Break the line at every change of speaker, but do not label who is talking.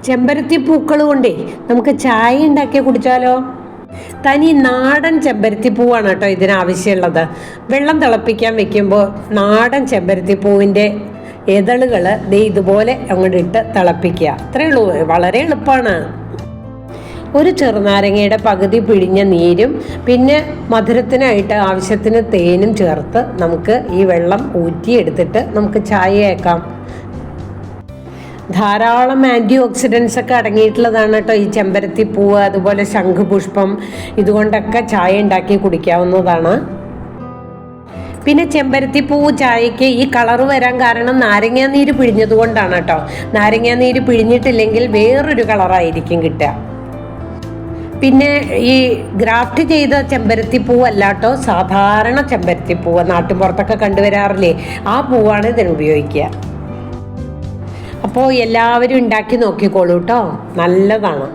ചെമ്പരത്തി പൂക്കൾ കൊണ്ടേ നമുക്ക് ചായ ഉണ്ടാക്കി കുടിച്ചാലോ? തനി നാടൻ ചെമ്പരത്തി പൂവാണ് കേട്ടോ ഇതിനാവശ്യമുള്ളത്. വെള്ളം തിളപ്പിക്കാൻ വെക്കുമ്പോൾ നാടൻ ചെമ്പരത്തി പൂവിൻ്റെ ഇതളുകൾ ഇതുപോലെ അങ്ങോട്ട് ഇട്ട് തിളപ്പിക്കുക. അത്രയേ ഉള്ളൂ, വളരെ എളുപ്പമാണ്. ഒരു ചെറുനാരങ്ങയുടെ പകുതി പിഴിഞ്ഞ നീരും പിന്നെ മധുരത്തിനായിട്ട് ആവശ്യത്തിന് തേനും ചേർത്ത് നമുക്ക് ഈ വെള്ളം ഊറ്റിയെടുത്തിട്ട് നമുക്ക് ചായയാക്കാം. ധാരാളം ആൻറ്റി ഓക്സിഡൻസ് ഒക്കെ അടങ്ങിയിട്ടുള്ളതാണ് കേട്ടോ ഈ ചെമ്പരത്തി പൂവ്, അതുപോലെ ശംഖുപുഷ്പം. ഇതുകൊണ്ടൊക്കെ ചായ ഉണ്ടാക്കി കുടിക്കാവുന്നതാണ്. പിന്നെ ചെമ്പരത്തി പൂവ് ചായക്ക് ഈ കളറ് വരാൻ കാരണം നാരങ്ങാനീര് പിഴിഞ്ഞത് കൊണ്ടാണ് കേട്ടോ. നാരങ്ങാനീര് പിഴിഞ്ഞിട്ടില്ലെങ്കിൽ വേറൊരു കളറായിരിക്കും കിട്ടുക. പിന്നെ ഈ ഗ്രാഫ്റ്റ് ചെയ്ത ചെമ്പരത്തി പൂവല്ല കേട്ടോ, സാധാരണ ചെമ്പരത്തി പൂവ് നാട്ടിൻപുറത്തൊക്കെ കണ്ടുവരാറില്ലേ, ആ പൂവാണ് ഇതിന് ഉപയോഗിക്കുക. അപ്പോൾ എല്ലാവരും ഉണ്ടാക്കി നോക്കിക്കോളൂ കേട്ടോ, നല്ലതാണ്.